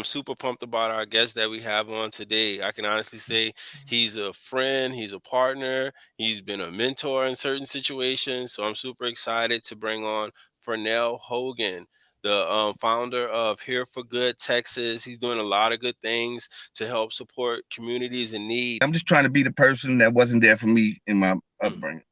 super pumped about our guest that we have on today. I can honestly say he's a friend, he's a partner, he's been a mentor in certain situations. So I'm super excited to bring on Fernell Hogan, the founder of Here for Good Texas. He's doing a lot of good things to help support communities in need. I'm just trying to be the person that wasn't there for me in my upbringing.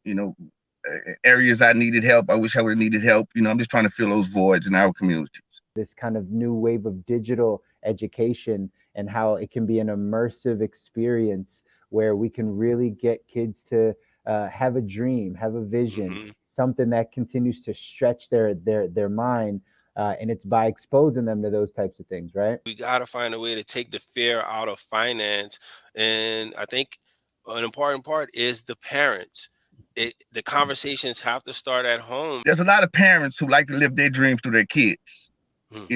Areas I needed help, I wish I would have needed help. I'm just trying to fill those voids in our communities. This kind of new wave of digital education and how it can be an immersive experience where we can really get kids to have a dream, have a vision, Mhm. something that continues to stretch their mind, and it's by exposing them to those types of things, right? We got to find a way to take the fear out of finance. And I think an important part is the parents. The conversations have to start at home. There's a lot of parents who like to live their dreams through their kids. Mm.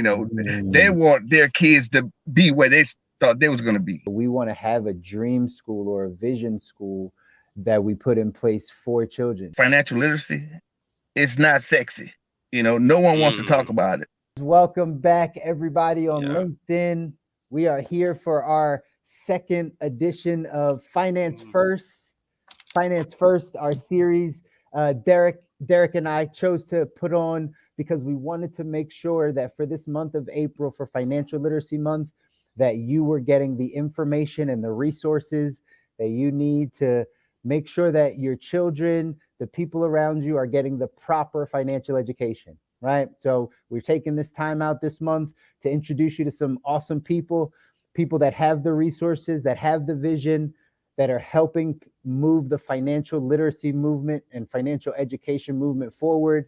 They Mm. want their kids to be where they thought they was going to be. We want to have a dream school or a vision school that we put in place for children. Financial literacy, it's not sexy. No one wants to Mm. talk about it. Welcome back, everybody on Yeah. LinkedIn. We are here for our second edition of Finance Mm. First. Finance First, our series. Derek and I chose to put on because we wanted to make sure that for this month of April, for Financial Literacy Month, that you were getting the information and the resources that you need to make sure that your children, the people around you, are getting the proper financial education, right? So we're taking this time out this month to introduce you to some awesome people that have the resources, that have the vision, that are helping move the financial literacy movement and financial education movement forward.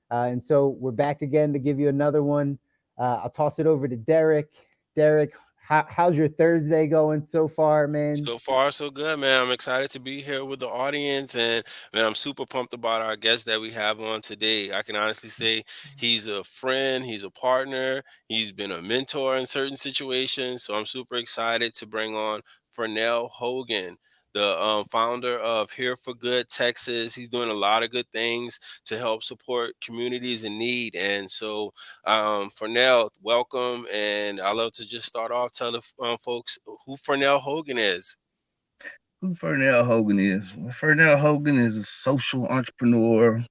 And so we're back again to give you another one. I'll toss it over to Derek. Derek, how's your Thursday going so far, man? So far, so good, man. I'm excited to be here with the audience, and man, I'm super pumped about our guest that we have on today. I can honestly say he's a friend, he's a partner, he's been a mentor in certain situations. So I'm super excited to bring on Fernell Hogan, the founder of Here for Good Texas. He's doing a lot of good things to help support communities in need, and so Fernell, welcome, and I love to just start off tell the folks who Fernell Hogan is. Who Fernell Hogan is? Well, Fernell Hogan is a social entrepreneur,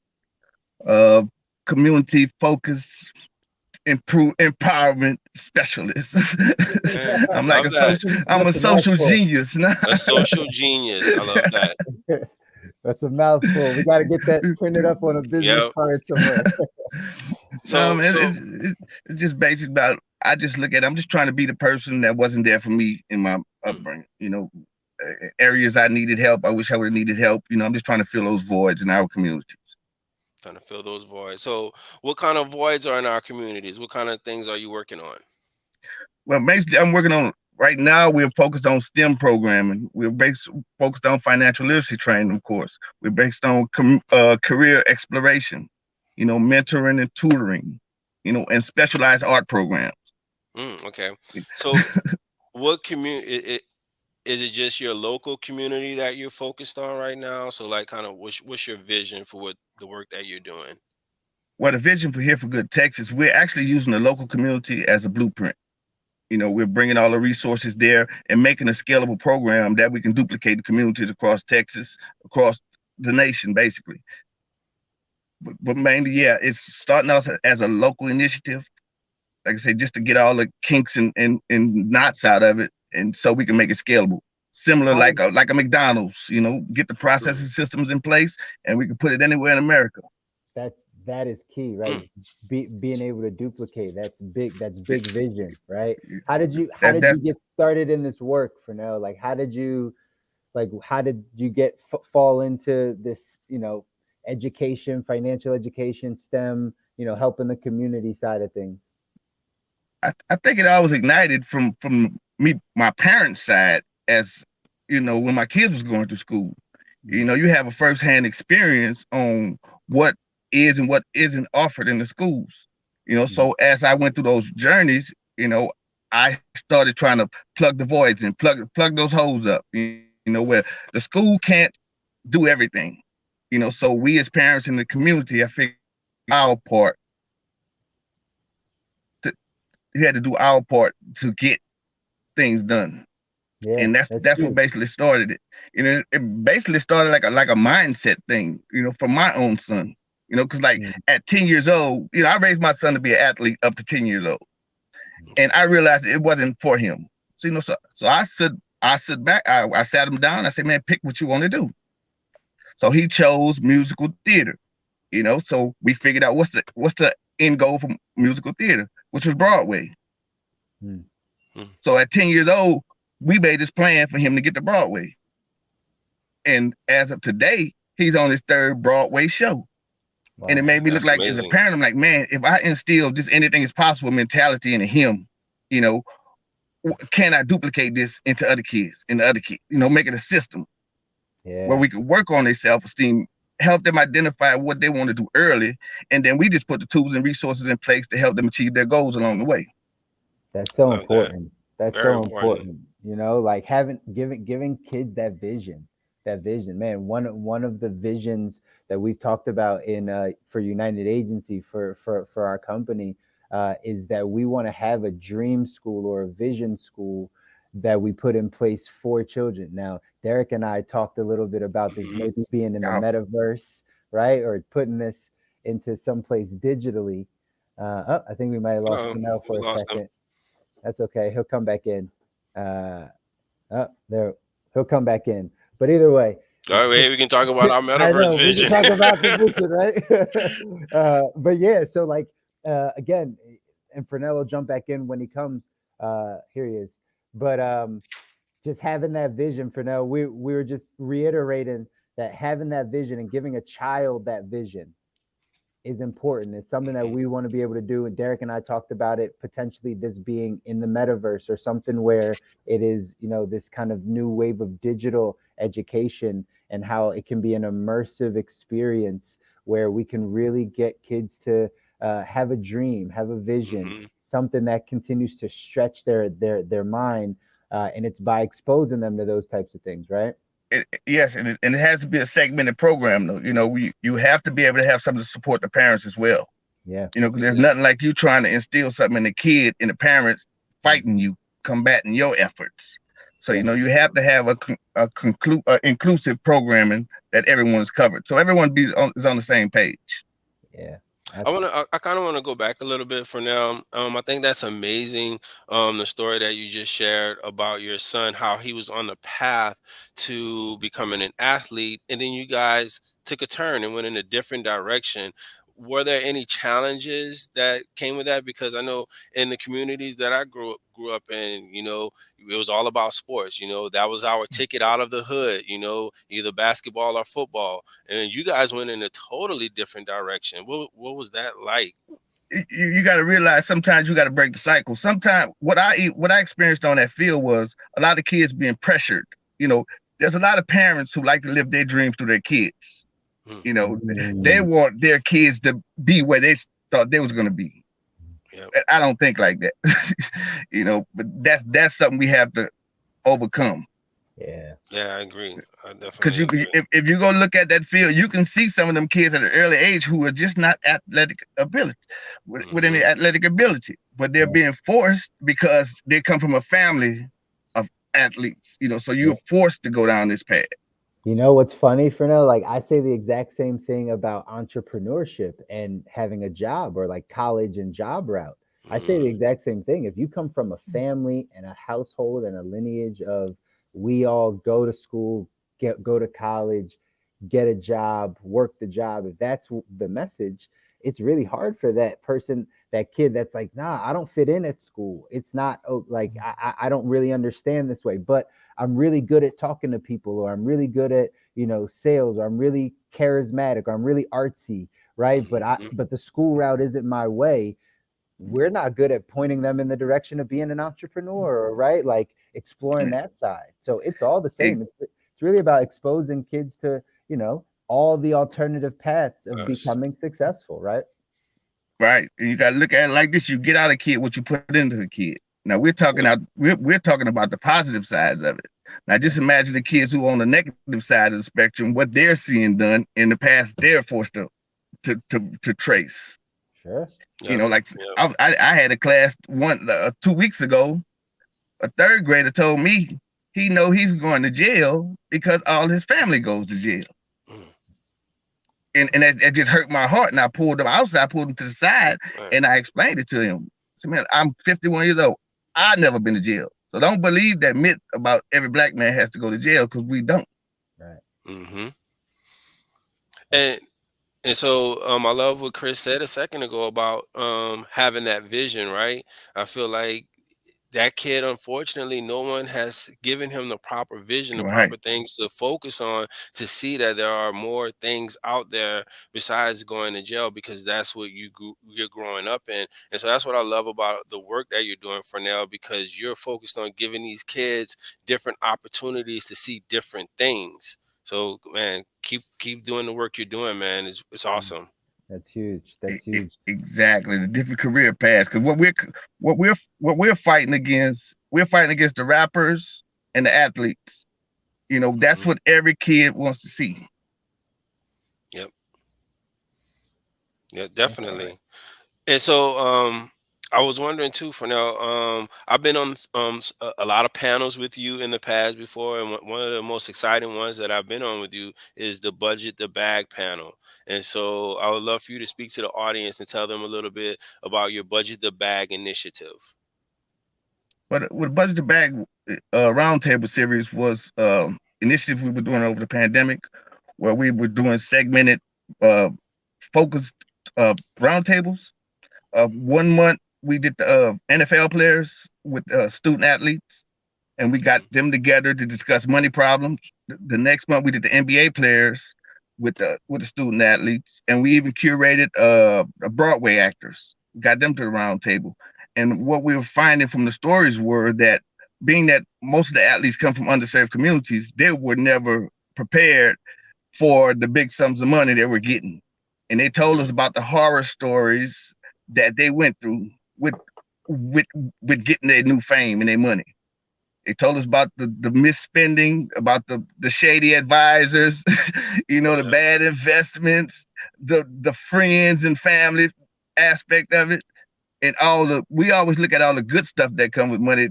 uh, community focused, improve empowerment specialist. Man, I'm like love that. I'm a That's a social mouthful. genius. Now. A social genius. I love that. That's a mouthful. We got to get that printed up on a business Yep. card somewhere. No, So man, so it's just basic about. I just look at. I'm just trying to be the person that wasn't there for me in my mm, upbringing. Areas I needed help, I wish I would have needed help. I'm just trying to fill those voids in our communities. trying to fill those voids. So what kind of voids are in our communities? What kind of things are you working on? Well, basically, I'm working on right now. We're focused on STEM programming. Focused on financial literacy training, of course. We're based on career exploration, mentoring and tutoring, and specialized art programs. Okay. So what community is it just your local community that you're focused on right now? So like kind of what's your vision for what the work that you're doing? Well, the vision for Here for Good Texas, we're actually using the local community as a blueprint. We're bringing all the resources there and making a scalable program that we can duplicate the communities across Texas, across the nation, basically. But mainly, yeah, it's starting out as a local initiative. Like I said, just to get all the kinks and knots out of it, and so we can make it scalable. Similar How like a McDonald's, get the processing Mm, systems in place, and we can put it anywhere in America. that is key, right? mm. Being able to duplicate, that's big. That's big vision, right? How That did you that's get started in this work for now? Like how did you get fall into this, education, financial education, STEM, helping the community side of things? I think it all was ignited from me, my parents' side, as when my kids was going through school. Mhm. You have a firsthand experience on what is and what isn't offered in the schools. Mhm. So as I went through those journeys, I started trying to plug the voids and plug those holes up. Where the school can't do everything. So we as parents in the community, I figured our part to we had to do our part to get things done. Yeah, And that's that's what huge. basically started it. It basically started like a mindset thing, for my own son. Because like Mm. at 10 years old, I raised my son to be an athlete up to 10 years old, and I realized it wasn't for him. So so I sit back, I sat him down. I said, man, pick what you want to do. So he chose musical theater. So we figured out what's the end goal for musical theater, which was Broadway. Mm. Mm. So at 10 years old, we made this plan for him to get to Broadway. And as of today, he's on his third Broadway show. And it Wow. made me look That's like, as a amazing. parent, I'm like, man, if I instill this anything is possible mentality into him, you know, can I duplicate this into other kids, make it a system where Yeah, we can work on their self-esteem, help them identify what they want to do early, and then we just put the tools and resources in place to help them achieve their goals along the way. that's I so love that. important. That's Very so important. important. Like giving kids that vision. That vision, man. One of the visions that we've talked about in for United Agency for our company is that we want to have a dream school or a vision school that we put in place for children. Now, Derek and I talked a little bit about this Hmm. maybe being in the Uh, metaverse, right? Or putting this into someplace digitally. Oh, I think we might have lost Fernell We for a lost him. second. That's okay. He'll come back in. Uh, there, he'll come back in. But either way, All right, we can talk about our I metaverse know we can vision. talk about the vision, right? But yeah, so like again, and Fernell will jump back in when he comes. Here he is. But just having that vision, Fernell, we were just reiterating that having that vision and giving a child that vision is important. It's something that Mhm. we want to be able to do. And Derek and I talked about it potentially this being in the metaverse or something where it is, this kind of new wave of digital education and how it can be an immersive experience where we can really get kids to have a dream, have a vision, Mhm. something that continues to stretch their mind. And it's by exposing them to those types of things, right? yes, and it has to be a segmented program, though. You have to be able to have something to support the parents as well. Yeah. Because there's nothing like you trying to instill something in the kid and the parents fighting Mhm. you, combating your efforts. So Yeah. you have to have inclusive programming that everyone is covered, so everyone is on the same page. Yeah. I That's want to. I kind of want to go back a little bit for now. I think that's amazing. The story that you just shared about your son, how he was on the path to becoming an athlete, and then you guys took a turn and went in a different direction. Were there any challenges that came with that? Because I know in the communities that I grew up in, it was all about sports. That was our ticket out of the hood. Either basketball or football, and you guys went in a totally different direction. What was that like? You got to realize sometimes you got to break the cycle. Sometimes what I experienced on that field was a lot of kids being pressured. You know, there's a lot of parents who like to live their dreams through their kids. Mm, You know, they Mm, want their kids to be where they thought they was going to be. yeah, I don't think like that. But that's something we have to overcome. yeah. yeah, I agree. I Because definitely agree. if you go look at that field, you can see some of them kids at an early age who are just not athletic ability, with any Hmm. athletic ability, but they're Yeah. being forced because they come from a family of athletes. So you're Yeah. forced to go down this path. You know what's funny, Fernell? Like I say the exact same thing about entrepreneurship and having a job or like college and job route. I say the Hmm. exact same thing. If you come from a family and a household and a lineage of we all go to school, go to college, get a job, work the job, if that's the message, it's really hard for that person, that kid that's like, nah, I don't fit in at school. It's not like I don't really understand this way, but I'm really good at talking to people, or I'm really good at, sales, or I'm really charismatic, or I'm really artsy, right? Hmm. But the school route isn't my way. We're not good at pointing them in the direction of being an entrepreneur, right? Like exploring that side. So it's all the It, same. It's really about exposing kids to, all the alternative paths of Yes. becoming successful, right? right, and you got to look at it like this: you get out of kid what you put into the kid. Now we're talking about the positive sides of it. Now Yeah. just imagine the kids who are on the negative side of the spectrum, what they're seeing done in the past they're forced to trace. Sure. Yep. Like Yep. I had a class 2 weeks ago. A third grader told me he know he's going to jail because all his family goes to jail. Mm, And that just hurt my heart. And I pulled him outside, pulled him to the side, right. and I explained it to him. I said, man, I'm 51 years old. I've never been to jail. So don't believe that myth about every black man has to go to jail, because we don't. Right. Mm-hmm. That's And so I love what Chris said a second ago about having that vision, right? I feel like that kid, unfortunately, no one has given him the proper vision, the Right. proper things to focus on, to see that there are more things out there besides going to jail, because that's what you're growing up in. And so that's what I love about the work that you're doing for now, because you're focused on giving these kids different opportunities to see different things. So, man, keep doing the work you're doing, man. It's mm, awesome. that's huge. That's huge. Exactly, the different career paths. Because what we're fighting against the rappers and the athletes. That's Hmm. what every kid wants to see. Yep. Yeah, All right. definitely. And so, I was wondering too, for now, I've been on a lot of panels with you in the past before, and one of the most exciting ones that I've been on with you is the budget the bag panel. And so, I would love for you to speak to the audience and tell them a little bit about your budget the bag initiative. But with Budget to Bag Roundtable series was initiative we were doing over the pandemic, where we were doing segmented, uh, focused roundtables. 1 month we did the NFL players with student athletes, and we got Hmm. them together to discuss money problems. The next month we did the NBA players with the student athletes, and we even curated Broadway actors, got them to the round table. And what we were finding from the stories were that, being that most of the athletes come from underserved communities, they were never prepared for the big sums of money they were getting. And they told us Hmm. about the horror stories that they went through with with with getting their new fame and their money. They told us about the misspending, about the shady advisors, the Yeah. bad investments, the friends and family aspect of it, and we always look at all the good stuff that comes with money.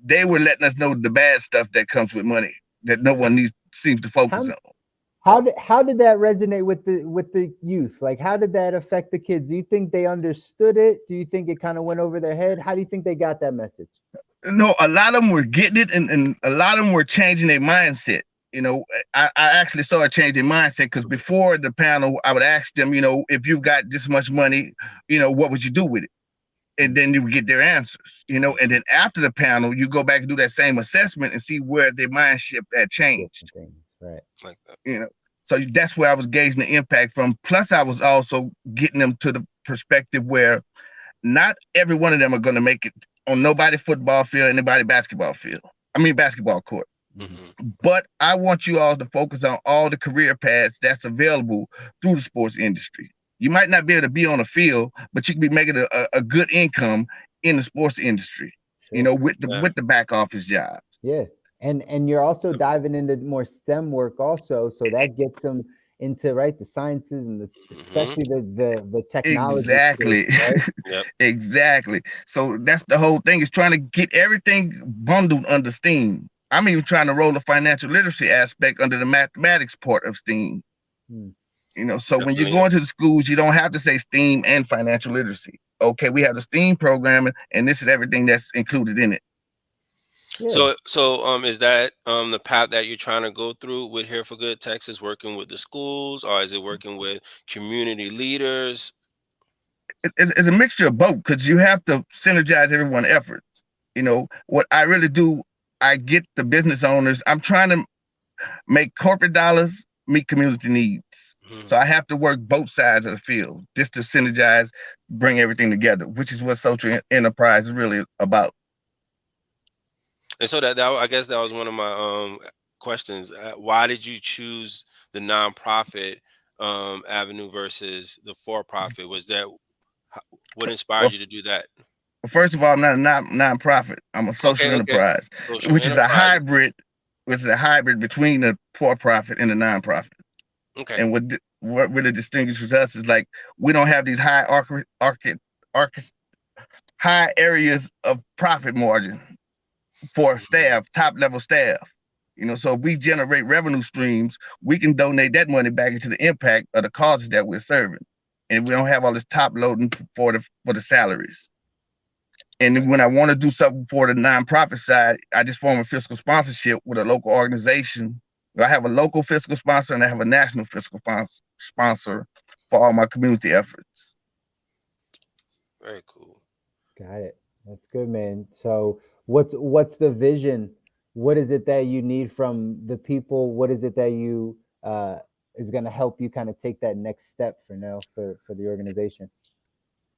They were letting us know the bad stuff that comes with money that no one seems to focus How on. how did that resonate with the youth? Like, how did that affect the kids? Do you think they understood it? Do you think it kind of went over their head? How do you think they got that message? No, a lot of them were getting it, and a lot of them were changing their mindset. I actually saw a change in mindset, because before the panel, I would ask them, if you got this much money, what would you do with it? And Mm, then you would get their answers, and Hmm. then after the panel, you go back and do that same assessment and see where their mindset had changed, different things, right? Like that. you know. So that's where I was gauging the impact from. Plus, I was also getting them to the perspective where not every one of them are going to make it on nobody football field, anybody basketball field. I mean, basketball court. Mhm. Hmm. But I want you all to focus on all the career paths that's available through the sports industry. You might not be able to be on the field, but you can be making a good income in the sports industry, Sure. with the Yeah. with the back office jobs. Yeah. And you're also diving into more STEM work also, so that gets them into, right, the sciences and Hmm. especially the technology space, Exactly. right? Yep. Exactly. So that's the whole thing, is trying to get everything bundled under STEAM. I'm even trying to roll the financial literacy aspect under the mathematics part of STEAM. Mm, So when you Definitely. go Yep. into the schools, you don't have to say STEAM and financial literacy. Okay, we have the STEAM programming, and this is everything that's included in it. yeah. So, is that the path that you're trying to go through with Here for Good Texas, working with the schools, or is it working with community leaders? It's a mixture of both, because you have to synergize everyone's efforts. What I really do, I get the business owners. I'm trying to make corporate dollars meet community needs. Mhm. So I have to work both sides of the field just to synergize, bring everything together, which is what social enterprise is really about. And so that I guess that was one of my questions. Why did you choose the nonprofit avenue versus the for profit? Was that what inspired Well, you to do that? first of all, I'm not a nonprofit. I'm a social Okay, okay. enterprise, Social which is a enterprises. hybrid, between the for-profit and the nonprofit. Okay. And what really distinguishes us is like we don't have these high areas of profit margin for Mhm. staff, top level staff. So if we generate revenue streams, we can donate that money back into the impact of the causes that we're serving, and we don't have all this top loading for the salaries. And Right. when I want to do something for the nonprofit side, I just form a fiscal sponsorship with a local organization. I have a local fiscal sponsor and I have a national fiscal sponsor for all my community efforts. Very cool. Got it. That's good, man. So what's the vision? What is it that you need from the people? What is it that you is going to help you kind of take that next step for now for the organization?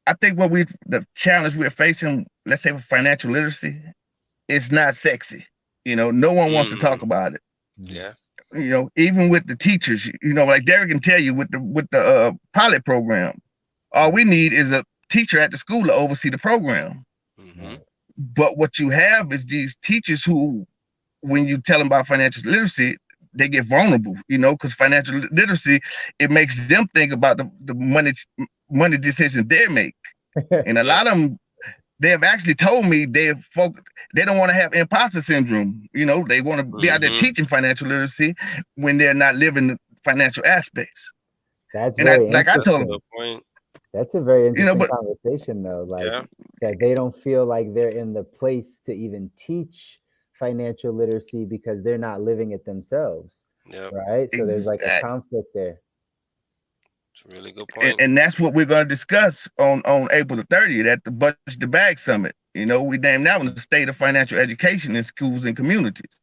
I think the challenge we're facing, let's say with financial literacy, is not sexy. No one wants to talk Mm. about it. Mhm. Yeah. Even with the teachers, like Derek can tell you with the pilot program, all Right. we need is a teacher at the school to oversee the program. Mhm. Right. But what you have is these teachers who, when you tell them about financial literacy, they get vulnerable, because financial literacy, it makes them think about the money decisions they make. And a Yep. lot of them, they have actually told me they don't want to have imposter syndrome. They want to be out there Mhm. teaching financial literacy when they're not living the financial aspects. That's And I very like I That's a told them, interesting. good point. That's a very interesting but conversation, though. Like Yeah. that they don't feel like they're in the place to even teach financial literacy because they're not living it themselves, Yep. right? So there's like a exactly. conflict there. It's a really good and, point. and that's what we're going to discuss on April the 30th at the Budget the Bag Summit. We named that one the State of Financial Education in Schools and Communities.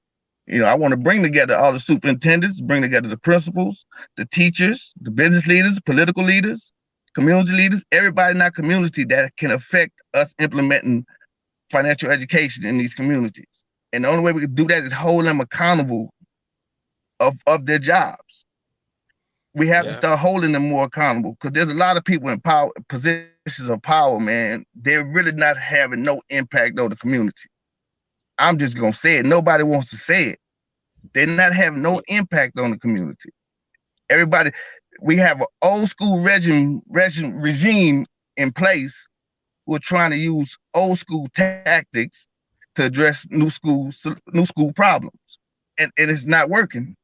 I want to bring together all the superintendents, bring together the principals, the teachers, the business leaders, political leaders, community leaders, everybody in our community that can affect us implementing financial education in these communities. And the only way we can do that is hold them accountable of their jobs. We have to Yeah. start holding them more accountable because there's a lot of people in power positions of power, man. They're really not having no impact on the community. I'm just gonna say it. Nobody wants to say it. They're not having no Mm. impact on the community. Everybody, we have an old school regime in place who are trying to use old school tactics to address new school problems, and it's not working.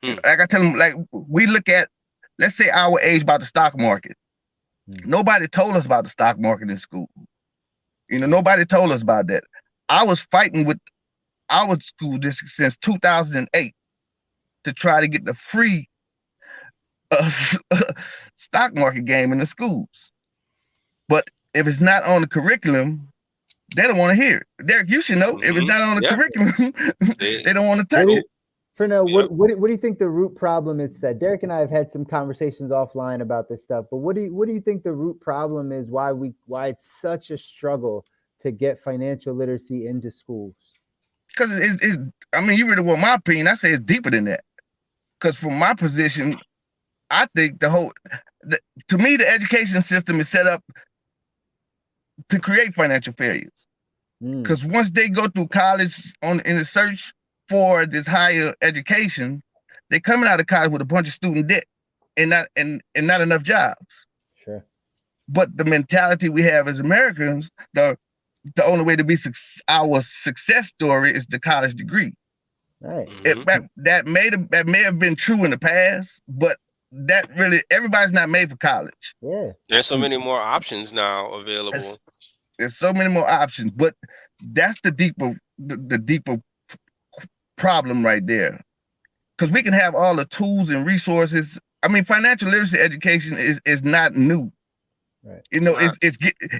Hmm. Like I tell them, like we look at, let's say our age about the stock market. Mm. Nobody told us about the stock market in school. Mm. Nobody told us about that. I was fighting with our school district since 2008 to try to get the free uh, stock market game in the schools. But if it's not on the curriculum, they don't want to hear it. Derek, you should know if it's Mhm. not on the Yeah. curriculum, They. they don't want to What touch do it. For now, Yep. what do you think the root problem is to that? Derek and I have had some conversations offline about this stuff, but what do you think the root problem is? Why it's such a struggle to get financial literacy into schools? Because I mean, you really want my opinion. I say it's deeper than that. Because from my position, I think to me, the education system is set up to create financial failures. Mm, Because once they go through college in the search for this higher education, they coming out of college with a bunch of student debt and not enough jobs. sure. But the mentality we have as Americans, the only way to be our success story is the college degree. Right. Mhm. That may have been true in the past, but that really everybody's not made for college. Yeah. There's so And many more options now available. there's, there's so many more options, but that's the deeper problem right there. Because we can have all the tools and resources. I mean, financial literacy education is not new. Right. You It's know, not.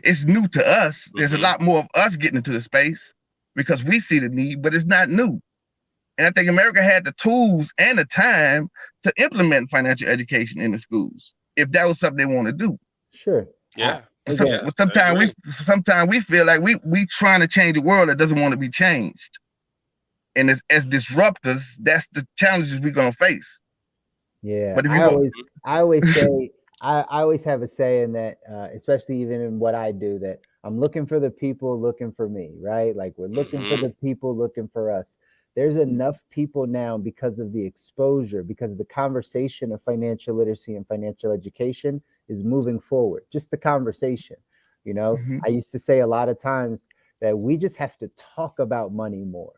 it's new to us. There's a Mhm. lot more of us getting into the space because we see the need, but it's not new. And I think America had the tools and the time to implement financial education in the schools if that was something they want to do. Sure. I, Yeah. But again, Yes, I sometimes agree. we feel like we trying to change a world that doesn't want to be changed. And as disruptors, that's the challenges we're gonna face. yeah, But if you I go, always I always say I always have a saying that especially even in what I do that I'm looking for the people looking for me, right? Like we're looking for Mhm. the people looking for us. there's enough people now, because of the exposure, because of the conversation of financial literacy and financial education is moving forward. Just the conversation. Mhm. I used to say a lot of times that we just have to talk about money more.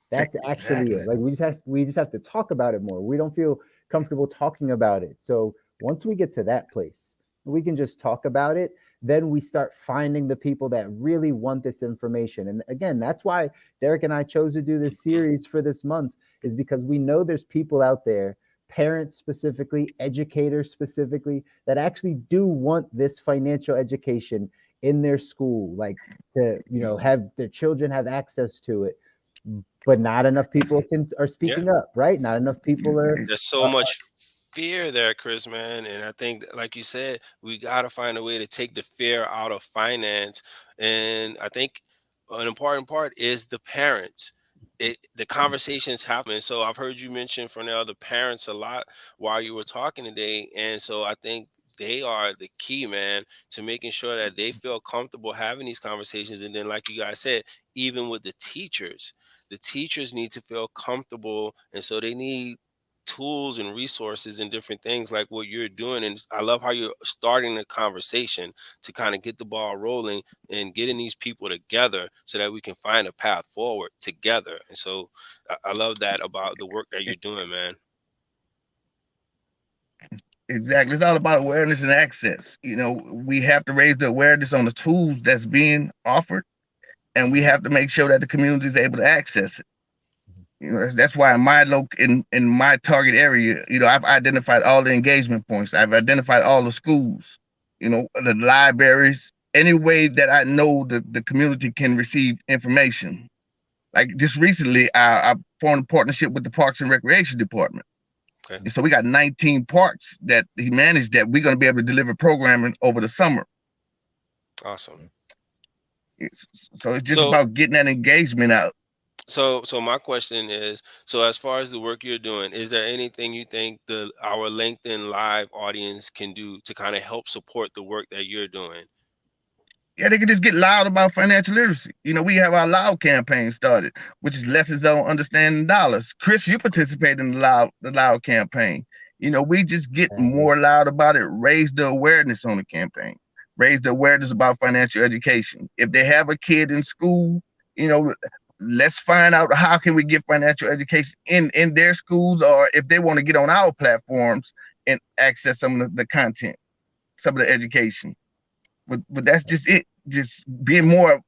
That's actually it. Exactly. Like we just have to talk about it more. We don't feel comfortable talking about it. So once we get to that place, we can just talk about it. Then we start finding the people that really want this information. And again, that's why Derek and I chose to do this Mhm. series for this month, is because we know there's people out there, parents specifically, educators specifically, that actually do want this financial education in their school, like to, have their children have access to it, but not enough people are Yeah. speaking up, right? Not enough people are. There's so much fear there, Chris, man. And I think, like you said, we got to find a way to take the fear out of finance. And I think an important part is the parents. The conversations happen. So I've heard you mention Fernell, the parents a lot while you were talking today. And so I think they are the key, man, to making sure that they feel comfortable having these conversations. And then, like you guys said, even with the teachers need to feel comfortable. And so they need tools and resources and different things like what you're doing. And I love how you're starting the conversation to kind of get the ball rolling and getting these people together so that we can find a path forward together. And so I love that about the work that you're doing, man. Exactly. It's all about awareness and access. We have to raise the awareness on the tools that's being offered, and we Hmm. have to make sure that the community is able to access it. That's why in in my target area, I've identified all the engagement points. I've identified all the schools, the libraries, any way that I know that the community can receive information. Like just recently, I formed a partnership with the Parks and Recreation Department. Okay. And so we got 19 parks that he managed that we're going to be able to deliver programming over the summer. Awesome. So it's just So about getting that engagement out. so my question is, so as far as the work you're doing, is there anything you think our LinkedIn live audience can do to kind of help support the work that you're doing? Yeah, they can just get loud about financial literacy. We have our Loud campaign started, which is lessons on understanding dollars. Chris, you participate in the Loud campaign. We just get Yeah. more loud about it, raise the awareness on the campaign, raise the awareness about financial education. If they have a kid in school, you know, let's find out how can we get financial education in their schools, or if they want to get on our platforms and access some of the content, some of the education. But that's just it. Just being more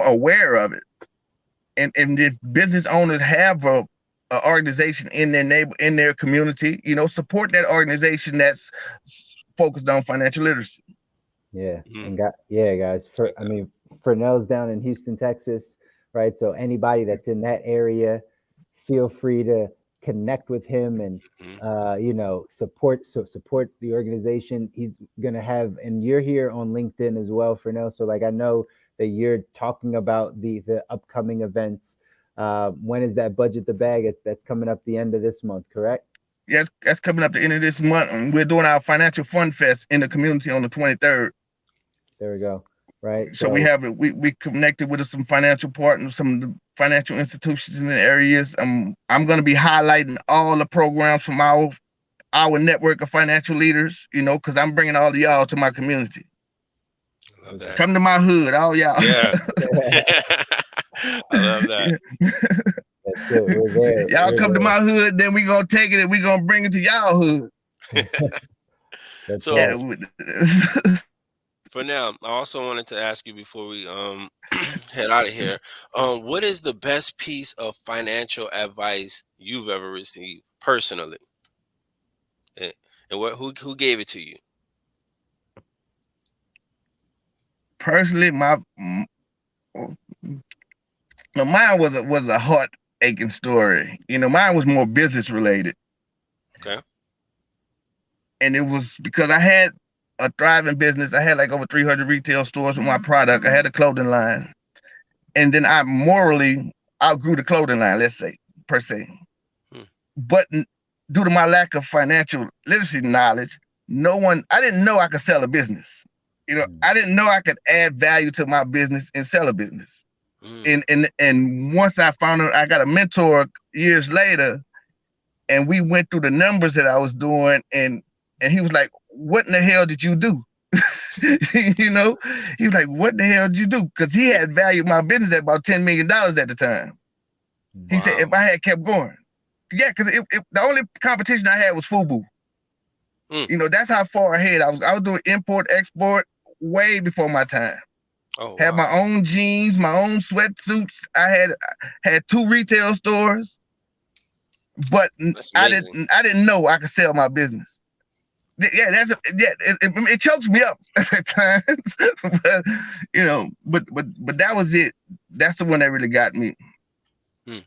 aware of it. And if business owners have a organization in their in their community, support that organization that's focused on financial literacy. Yeah, Mhm. and yeah, guys. For Like I that. mean, Fernell's down in Houston, Texas, right? So anybody that's in that area, feel free to connect with him and Mhm. support the organization. He's gonna have, and you're here on LinkedIn as well, Fernell. So like I know that you're talking about the upcoming events. When is that budget the bag? That's coming up the end of this month, correct? Yes, that's coming up the end of this month, and we're doing our financial fun fest in the community on the 23rd. There we go. Right. So we So have it. We connected with some financial partners, some of the financial institutions in the areas. I'm going to be highlighting all the programs from our network of financial leaders. Because I'm bringing all of y'all to my community. I love okay. that. Come to my hood, all y'all. Yeah. I love that. That's it. We're there. Y'all come to We're my hood, then we gonna take it and we gonna bring it to y'all hood. there. That's So right. Yeah, for now, I also wanted to ask you before we head out of here, what is the best piece of financial advice you've ever received personally, and, who gave it to you? personally, mine was a heart aching story. Mine was more business related, Okay. and it was because I had a thriving business. I had like over 300 retail stores with my product. I had a clothing line, and then I morally outgrew the clothing line. Let's say per se, Hmm. but due to my lack of financial literacy knowledge, I didn't know I could sell a business. Mm. I didn't know I could add value to my business and sell a business. Mm. And once I found out, I got a mentor years later, and we went through the numbers that I was doing, and he was like, "What in the hell did you do?" you know, he was like, "What the hell did you do?" Because he had valued my business at about $10 million at the time. He said, Wow. "If I had kept going, yeah, because the only competition I had was FUBU. Mm. That's how far ahead I was. I was doing import export way before my time. Oh, Had my wow. own jeans, my own sweatsuits. I had two retail stores, but That's I amazing. didn't know I could sell my business. Yeah, it chokes me up at times, but but that was it. That's the one that really got me. Hmm.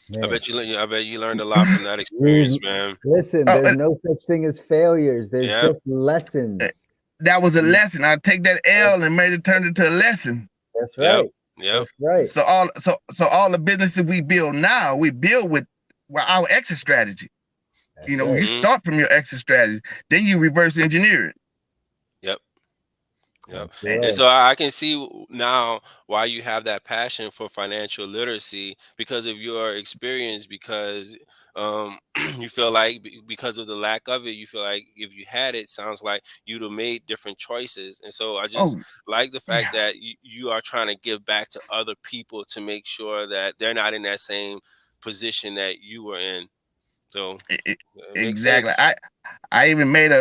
Man, I bet you learned a lot from that experience, you man. listen. Oh, There's no such thing as failures. There's Yeah. just lessons. that was a lesson. I take that L and made it turn into a lesson. That's Yep. right. Yep. That's right. So all the businesses we build now, we build with our exit strategy. That's You right. Hmm. start from your exit strategy, then you reverse engineer it. Yep. Yep. That's the And way. so I can see now why you have that passion for financial literacy because of your experience. Because you feel like because of the lack of it, you feel like if you had it, sounds like you'd have made different choices. And so I just Oh like the fact yeah, that you are trying to give back to other people to make sure that they're not in that same position that you were in. So e- e- it makes exactly. sense. I even made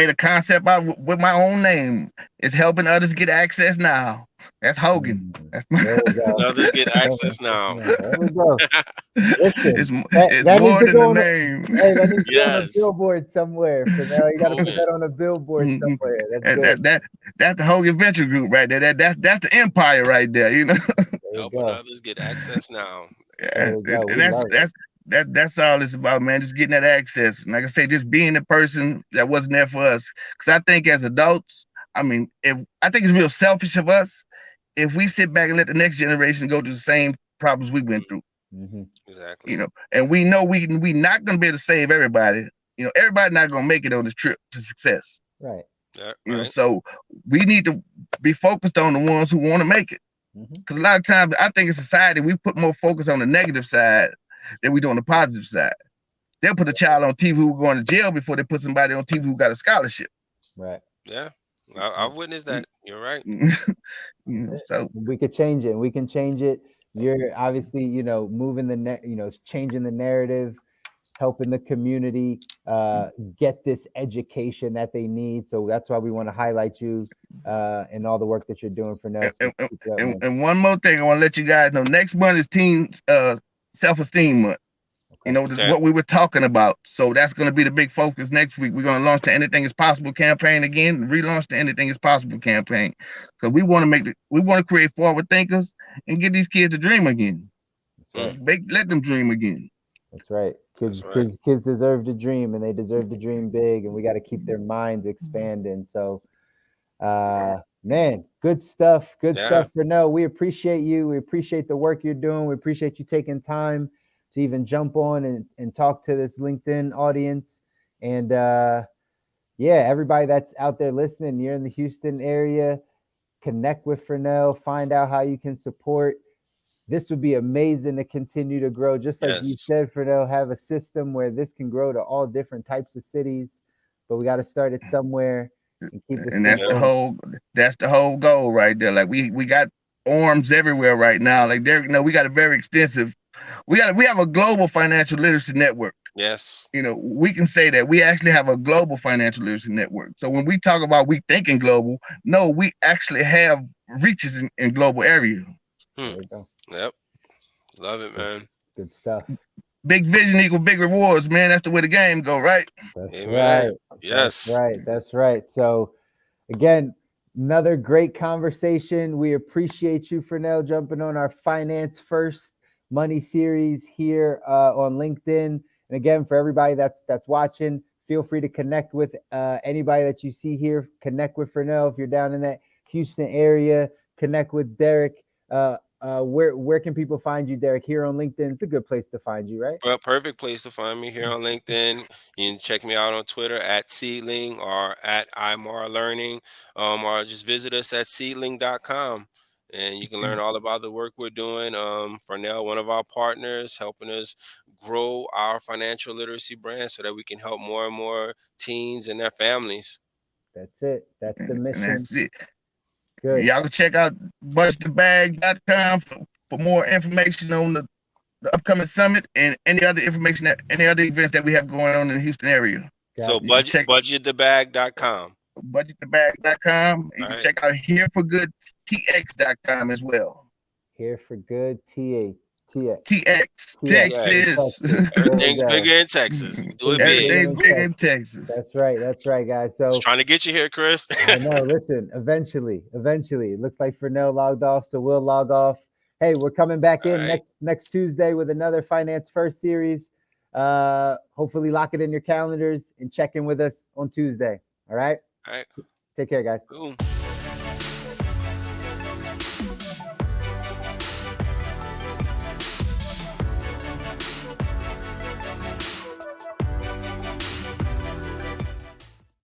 a concept out with my own name. It's helping others get access now. That's Hogan. Mm. That's my There we go. Others get access now. There we go. Listen, it's it's that needs more to than go a on. name. Hey, that needs to go on a Yes, billboard somewhere. For now, you got to put Hogan. that on a billboard Mhm. somewhere. That's And good. that's the Hogan Venture Group right there. That's the empire right there. There we Helping go. others get access now. There Yeah, we go. and We love it. that's all it's about, man. Just getting that access. And like I say, just being the person that wasn't there for us. Because I think as adults, I mean, if I think it's real selfish of us if we sit back and let the next generation go through the same problems we went Mm, through. Hmm. exactly. And we know we not gonna be able to save everybody. Everybody not gonna make it on this trip to success. Right. Yeah, right. So we need to be focused on the ones who want to make it. Hmm. Because a lot of times, I think in society we put more focus on the negative side than we do on the positive side. They'll put a child on TV who going to jail before they put somebody on TV who got a scholarship. Right. Yeah, Right. I've witnessed that. You're right. That's it. So We could change it. We can change it. You're obviously, moving changing the narrative, helping the community get this education that they need. So that's why we want to highlight you and all the work that you're doing for and, Nelson. and, and, Keep it up, and man. and one more thing, I want to let you guys know. Next month is Teen Self-Esteem Month. Okay. Okay. What we were talking about. So that's going to be the big focus next week. We're going to launch the Anything Is Possible campaign again, relaunch the Anything Is Possible campaign, because we want to create forward thinkers and get these kids to dream again. That's right. Mm, Let them dream again. That's right. that's Kids, right. kids, kids deserve to dream, and they deserve to dream big. And we got to keep their minds expanding. So, man, good stuff. Good Yeah. stuff. For no, we appreciate you. We appreciate the work you're doing. We appreciate you taking time to even jump on and talk to this LinkedIn audience. And yeah, everybody that's out there listening, you're in the Houston area, connect with Fernell, find out how you can support. This would be amazing to continue to grow. Just like you Yes. said, Fernell, have a system where this can grow to all different types of cities, but we got to start it somewhere and keep this And thing Yep. going. that's the whole goal right there. Like we got arms everywhere right now. Like we got a very extensive. We have a global financial literacy network. Yes. We can say that we actually have a global financial literacy network. So when we talk about we thinking global, no, we actually have reaches in global areas. Hmm. There we go. Yep. Love it, Good, man. good stuff. Big vision equal big rewards, man. That's the way the game go, right? That's Amen. right. That's Yes. right. That's right. So, again, another great conversation. We appreciate you, Fernell, jumping on our Finance First Money series here on LinkedIn. And again, for everybody that's watching, feel free to connect with anybody that you see here. Connect with Fernell if you're down in that Houston area. Connect with Derrick. Where can people find you, Derrick? Here on LinkedIn, it's a good place to find you, right? Well, perfect place to find me here on LinkedIn. You can check me out on Twitter at Seedling or at iMar Learning, or just visit us at seedling.com. and you can learn all about the work we're doing. Fernell, one of our partners, helping us grow our financial literacy brand so that we can help more and more teens and their families. That's it. That's the And mission. that's it. Good. Y'all can check out budgetthebag.com for more information on the upcoming summit and any other information any other events that we have going on in the Houston area. So You can check budgetthebag.com. budgetthebag.com. You All can right. check out hereforgoodtx.com as well. Here for good. TX. TX, TX. Texas. Everything's bigger in Texas. You do it big. Everything's big in Texas. That's right. That's right, guys. So Just trying to get you here, Chris. I know. Listen, eventually, it looks like Fernell logged off, so we'll log off. Hey, we're coming back in next Tuesday with another Finance First series. Hopefully, lock it in your calendars and check in with us on Tuesday. All right. All right. Take care, guys. Boom.